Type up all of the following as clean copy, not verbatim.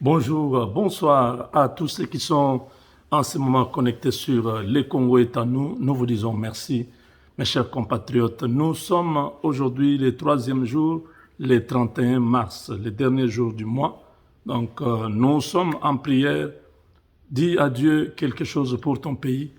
Bonjour, bonsoir à tous ceux qui sont en ce moment connectés sur Le Congo est à nous. Nous vous disons merci, mes chers compatriotes. Nous sommes aujourd'hui le troisième jour, le 31 mars, le dernier jour du mois. Donc, nous sommes en prière. Dis à Dieu quelque chose pour ton pays.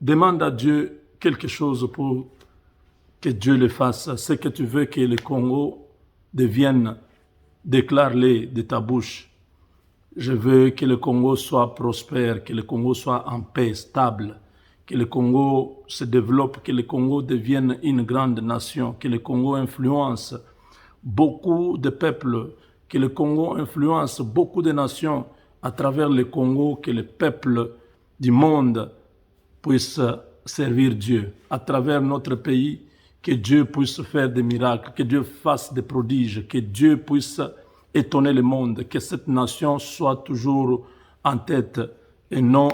Demande à Dieu quelque chose pour que Dieu le fasse. Ce que tu veux que le Congo devienne, déclare-le de ta bouche. Je veux que le Congo soit prospère, que le Congo soit en paix, stable, que le Congo se développe, que le Congo devienne une grande nation, que le Congo influence beaucoup de peuples, que le Congo influence beaucoup de nations à travers le Congo, que les peuples du monde puissent servir Dieu. À travers notre pays, que Dieu puisse faire des miracles, que Dieu fasse des prodiges, que Dieu puisse étonner le monde, que cette nation soit toujours en tête et non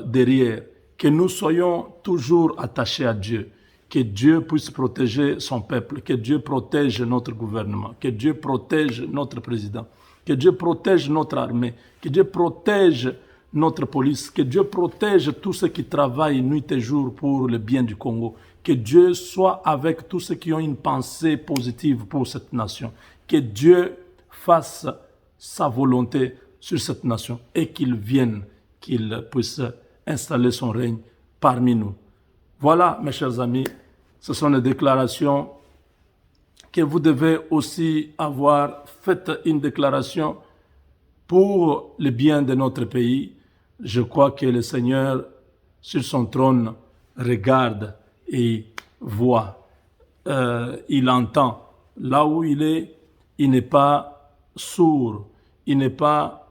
derrière, que nous soyons toujours attachés à Dieu, que Dieu puisse protéger son peuple, que Dieu protège notre gouvernement, que Dieu protège notre président, que Dieu protège notre armée, que Dieu protège notre police, que Dieu protège tous ceux qui travaillent nuit et jour pour le bien du Congo, que Dieu soit avec tous ceux qui ont une pensée positive pour cette nation, que Dieu fasse sa volonté sur cette nation et qu'il vienne, qu'il puisse installer son règne parmi nous. Voilà, mes chers amis, ce sont les déclarations que vous devez aussi avoir. Faites une déclaration pour le bien de notre pays. Je crois que le Seigneur, sur son trône, regarde et voit. Il entend. Là où il est, il n'est pas sourd, il n'est pas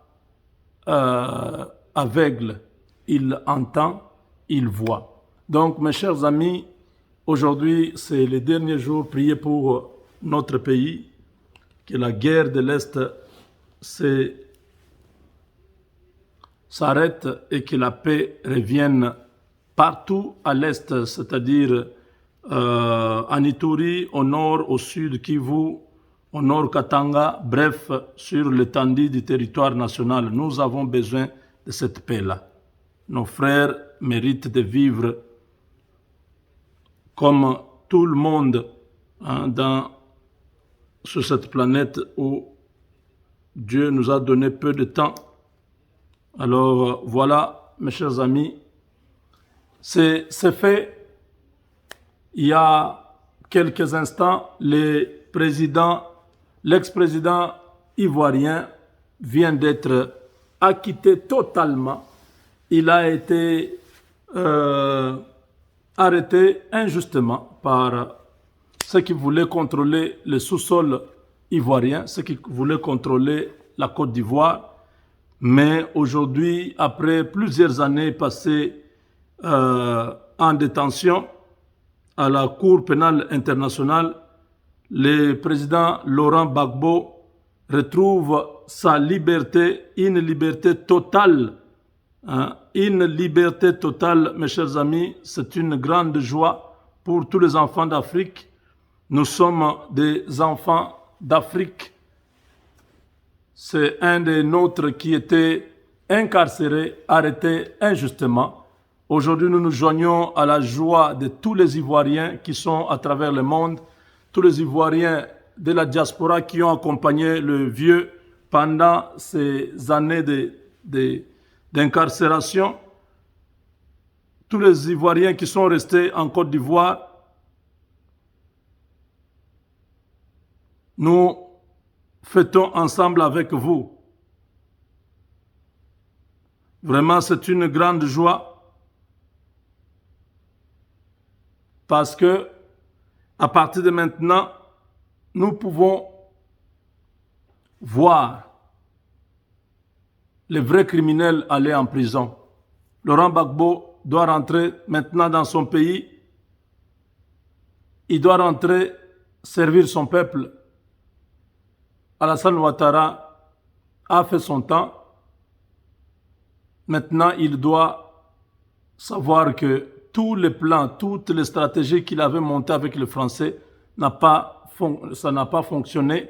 aveugle. Il entend, il voit. Donc, mes chers amis, aujourd'hui, c'est le dernier jour. Priez pour notre pays, que la guerre de l'Est s'arrête et que la paix revienne partout à l'Est, c'est-à-dire en Ituri, au nord, au sud, Kivu, au nord Katanga, bref, sur l'étendue du territoire national. Nous avons besoin de cette paix-là. Nos frères méritent de vivre comme tout le monde sur cette planète où Dieu nous a donné peu de temps. Alors voilà, mes chers amis, c'est fait. Il y a quelques instants, l'ex-président ivoirien vient d'être acquitté totalement. Il a été arrêté injustement par ceux qui voulaient contrôler le sous-sol ivoirien, ceux qui voulaient contrôler la Côte d'Ivoire. Mais aujourd'hui, après plusieurs années passées en détention à la Cour pénale internationale, le président Laurent Gbagbo retrouve sa liberté, une liberté totale. Une liberté totale, mes chers amis, c'est une grande joie pour tous les enfants d'Afrique. Nous sommes des enfants d'Afrique. C'est un des nôtres qui était incarcéré, arrêté injustement. Aujourd'hui, nous nous joignons à la joie de tous les Ivoiriens qui sont à travers le monde, tous les Ivoiriens de la diaspora qui ont accompagné le vieux pendant ces années d'incarcération, tous les Ivoiriens qui sont restés en Côte d'Ivoire. Nous fêtons ensemble avec vous. Vraiment, c'est une grande joie parce que à partir de maintenant, nous pouvons voir les vrais criminels aller en prison. Laurent Gbagbo doit rentrer maintenant dans son pays. Il doit rentrer servir son peuple. Alassane Ouattara a fait son temps. Maintenant, il doit savoir que tous les plans, toutes les stratégies qu'il avait montées avec les Français, ça n'a pas fonctionné.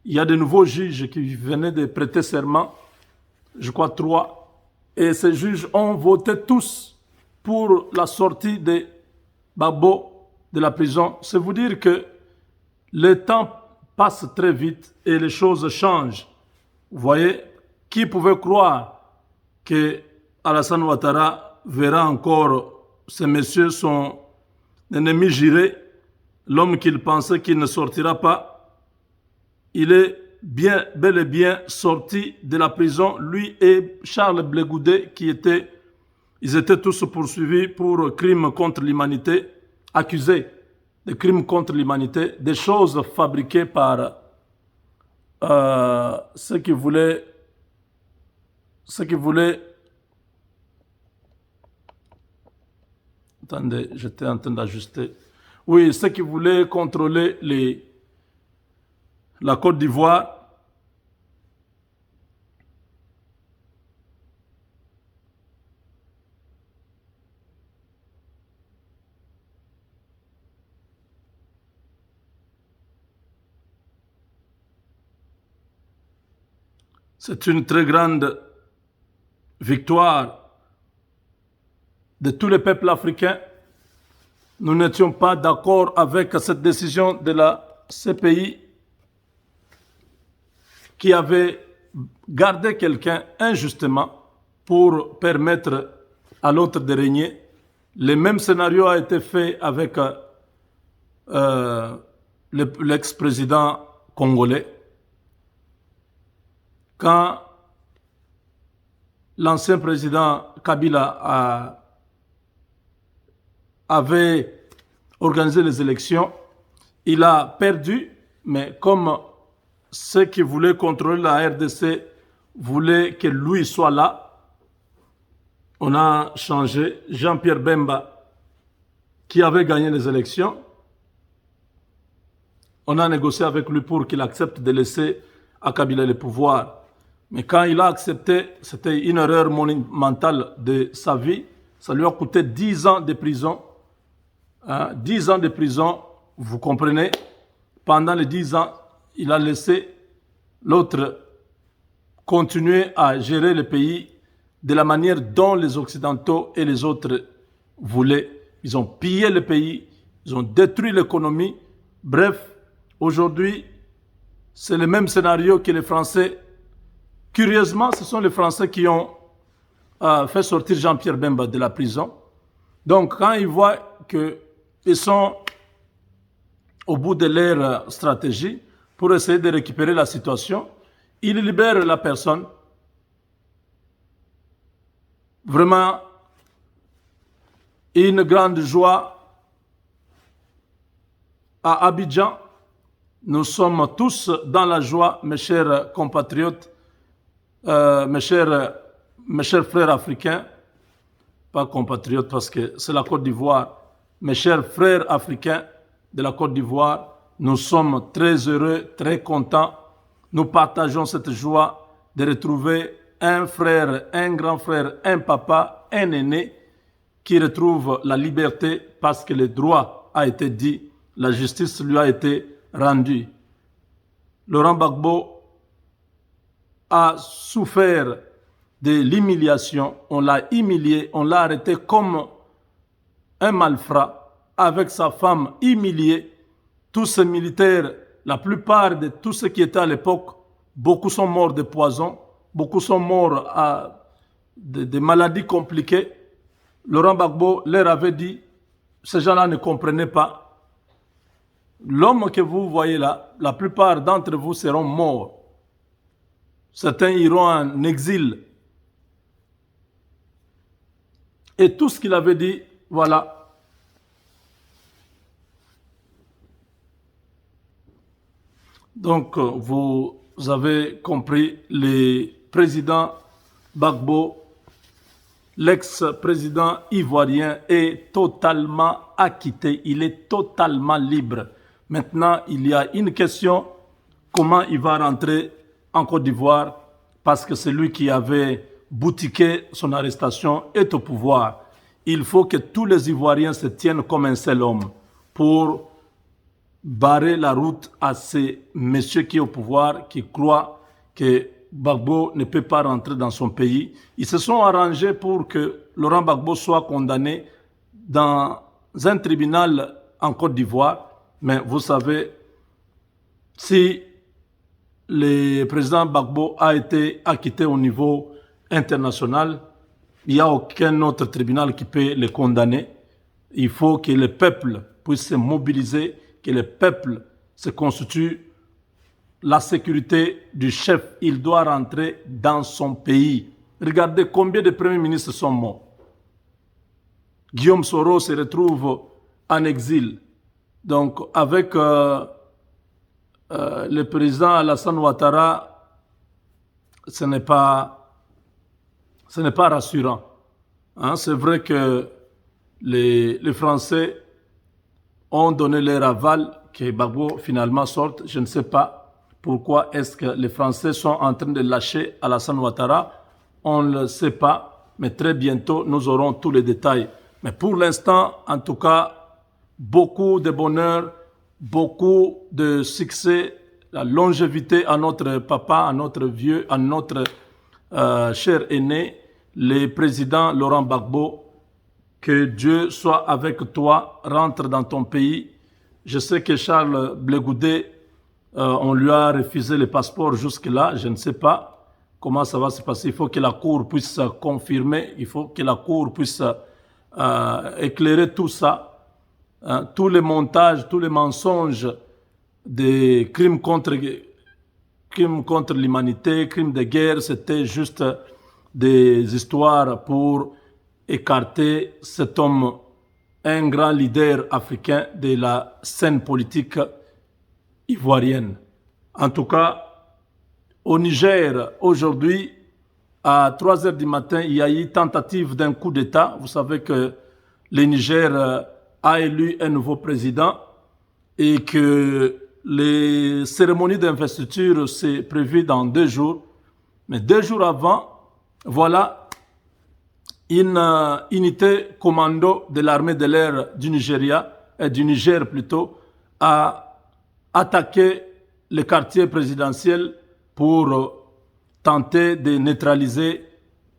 Il y a de nouveaux juges qui venaient de prêter serment, je crois 3. Et ces juges ont voté tous pour la sortie de Gbagbo de la prison. C'est vous dire que le temps passe très vite et les choses changent. Vous voyez, qui pouvait croire que Alassane Ouattara verra encore ce monsieur, son ennemi juré, l'homme qu'il pensait qu'il ne sortira pas. Il est bel et bien sorti de la prison, lui et Charles Blé Goudé, ils étaient tous poursuivis pour crimes contre l'humanité, accusés de crimes contre l'humanité, des choses fabriquées par ceux qui voulaient attendez, j'étais en train d'ajuster. Oui, ceux qui voulaient contrôler la Côte d'Ivoire. C'est une très grande victoire de tous les peuples africains. Nous n'étions pas d'accord avec cette décision de la CPI qui avait gardé quelqu'un injustement pour permettre à l'autre de régner. Le même scénario a été fait avec l'ex-président congolais. Quand l'ancien président Kabila avait organisé les élections, il a perdu, mais comme ceux qui voulaient contrôler la RDC voulaient que lui soit là, on a changé Jean-Pierre Bemba, qui avait gagné les élections. On a négocié avec lui pour qu'il accepte de laisser à Kabila le pouvoir. Mais quand il a accepté, c'était une erreur monumentale de sa vie. Ça lui a coûté 10 ans de prison. 10 ans de prison, vous comprenez. Pendant les 10 ans, il a laissé l'autre continuer à gérer le pays de la manière dont les Occidentaux et les autres voulaient. Ils ont pillé le pays, ils ont détruit l'économie. Bref, aujourd'hui, c'est le même scénario que les Français. Curieusement, ce sont les Français qui ont fait sortir Jean-Pierre Bemba de la prison. Donc, quand ils voient qu'ils sont au bout de leur stratégie pour essayer de récupérer la situation, ils libèrent la personne. Vraiment, une grande joie à Abidjan. Nous sommes tous dans la joie, mes chers compatriotes. Mes chers frères africains, pas compatriotes parce que c'est la Côte d'Ivoire, mes chers frères africains de la Côte d'Ivoire, nous sommes très heureux, très contents. Nous partageons cette joie de retrouver un frère, un grand frère, un papa, un aîné qui retrouve la liberté parce que le droit a été dit, la justice lui a été rendue. Laurent Gbagbo a souffert de l'humiliation, on l'a humilié, on l'a arrêté comme un malfrat, avec sa femme humiliée. Tous ces militaires, la plupart de tous ceux qui étaient à l'époque, beaucoup sont morts de poison, beaucoup sont morts de maladies compliquées. Laurent Gbagbo leur avait dit, ces gens-là ne comprenaient pas. L'homme que vous voyez là, la plupart d'entre vous seront morts. Certains iront en exil. Et tout ce qu'il avait dit, voilà. Donc, vous avez compris, le président Gbagbo, l'ex-président ivoirien, est totalement acquitté. Il est totalement libre. Maintenant, il y a une question, comment il va rentrer en Côte d'Ivoire, parce que celui qui avait boutiqué son arrestation est au pouvoir. Il faut que tous les Ivoiriens se tiennent comme un seul homme pour barrer la route à ces messieurs qui sont au pouvoir, qui croient que Gbagbo ne peut pas rentrer dans son pays. Ils se sont arrangés pour que Laurent Gbagbo soit condamné dans un tribunal en Côte d'Ivoire. Mais vous savez, si le président Gbagbo a été acquitté au niveau international, il n'y a aucun autre tribunal qui peut le condamner. Il faut que le peuple puisse se mobiliser, que le peuple se constitue la sécurité du chef. Il doit rentrer dans son pays. Regardez combien de premiers ministres sont morts. Guillaume Soro se retrouve en exil. Donc, avec le président Alassane Ouattara, ce n'est pas rassurant. Hein? C'est vrai que les Français ont donné leur aval que Gbagbo finalement sorte. Je ne sais pas pourquoi est-ce que les Français sont en train de lâcher Alassane Ouattara. On ne le sait pas, mais très bientôt, nous aurons tous les détails. Mais pour l'instant, en tout cas, beaucoup de bonheur, beaucoup de succès, la longévité à notre papa, à notre vieux, à notre cher aîné, le président Laurent Gbagbo. Que Dieu soit avec toi, rentre dans ton pays. Je sais que Charles Blé Goudé, on lui a refusé le passeport jusque-là. Je ne sais pas comment ça va se passer. Il faut que la Cour puisse confirmer, il faut que la Cour puisse éclairer tout ça. Tous les montages, tous les mensonges des crimes contre l'humanité, crimes de guerre, c'était juste des histoires pour écarter cet homme, un grand leader africain de la scène politique ivoirienne. En tout cas, au Niger, aujourd'hui, à 3 heures du matin, il y a eu tentative d'un coup d'État. Vous savez que le Niger a élu un nouveau président et que les cérémonies d'investiture, c'est prévu dans 2 jours. Mais 2 jours avant, voilà, une unité commando de l'armée de l'air du Niger plutôt, a attaqué le quartier présidentiel pour tenter de neutraliser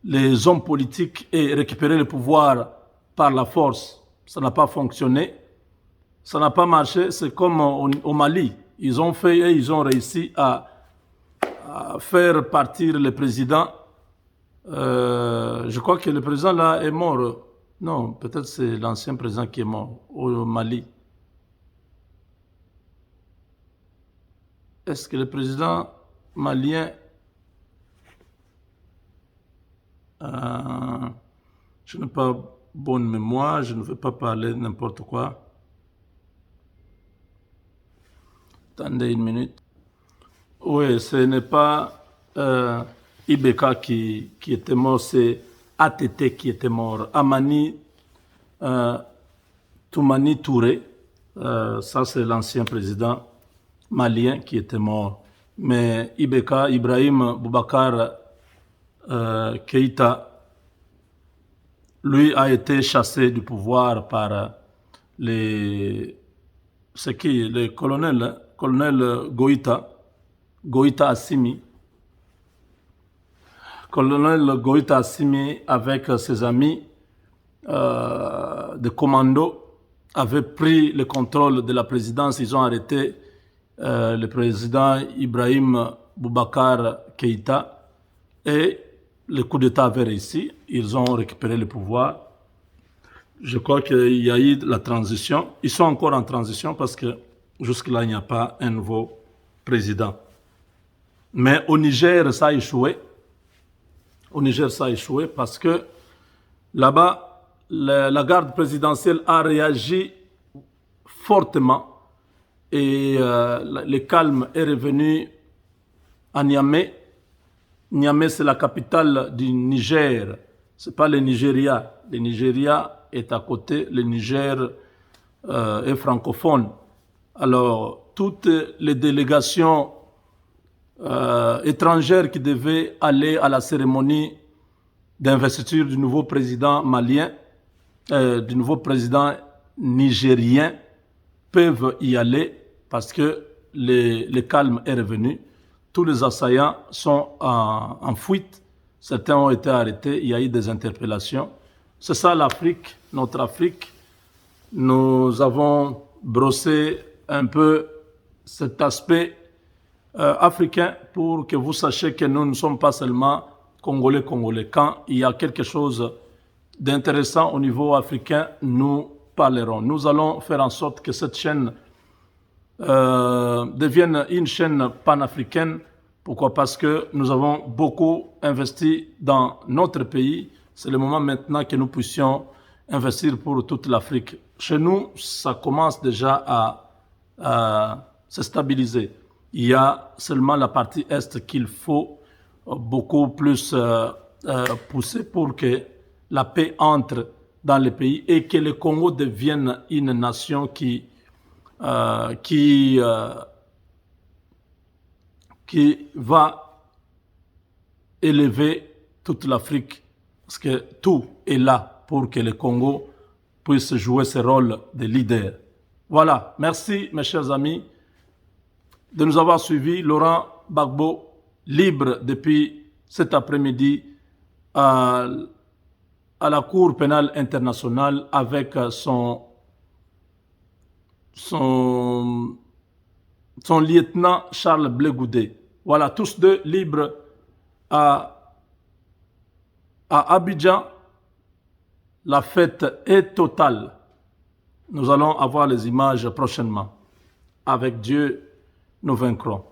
les hommes politiques et récupérer le pouvoir par la force. Ça n'a pas fonctionné, ça n'a pas marché. C'est comme au Mali, ils ont réussi à faire partir le président. Je crois que le président là est mort. Non, peut-être c'est l'ancien président qui est mort au Mali. Est-ce que le président malien... je n'ai pas bonne mémoire, je ne veux pas parler n'importe quoi. Attendez une minute. Oui, ce n'est pas... Ibeka qui était mort, c'est ATT qui était mort. Amani Toumani Touré, ça c'est l'ancien président malien qui était mort. Mais Ibeka, Ibrahim Boubacar Keïta, lui a été chassé du pouvoir par le colonel Goïta Assimi. Colonel Goïta Assimi, avec ses amis de commando, avait pris le contrôle de la présidence. Ils ont arrêté le président Ibrahim Boubacar Keïta et le coup d'État avait réussi. Ils ont récupéré le pouvoir. Je crois qu'il y a eu la transition. Ils sont encore en transition parce que jusque-là, il n'y a pas un nouveau président. Mais au Niger, ça a échoué. Au Niger, ça a échoué parce que là-bas, la garde présidentielle a réagi fortement et le calme est revenu à Niamey. Niamey, c'est la capitale du Niger. Ce n'est pas le Nigeria. Le Nigeria est à côté, le Niger est francophone. Alors, toutes les délégations étrangères qui devaient aller à la cérémonie d'investiture du nouveau président malien, du nouveau président nigérien, peuvent y aller. parce que le calme est revenu. Tous les assaillants sont en fuite. Certains ont été arrêtés. Il y a eu des interpellations. C'est ça l'Afrique, notre Afrique. Nous avons brossé un peu cet aspect africain pour que vous sachiez que nous ne sommes pas seulement Congolais. Quand il y a quelque chose d'intéressant au niveau africain, nous parlerons. Nous allons faire en sorte que cette chaîne devienne une chaîne panafricaine. Pourquoi? Parce que nous avons beaucoup investi dans notre pays. C'est le moment maintenant que nous puissions investir pour toute l'Afrique. Chez nous, ça commence déjà à se stabiliser. Il y a seulement la partie Est qu'il faut beaucoup plus pousser pour que la paix entre dans le pays et que le Congo devienne une nation qui va élever toute l'Afrique, parce que tout est là pour que le Congo puisse jouer ce rôle de leader. Voilà, merci mes chers amis de nous avoir suivis. Laurent Gbagbo, libre depuis cet après-midi à la Cour pénale internationale avec son lieutenant Charles Blé Goudé. Voilà, tous deux libres à Abidjan. La fête est totale. Nous allons avoir les images prochainement. Avec Dieu, nous vaincrons.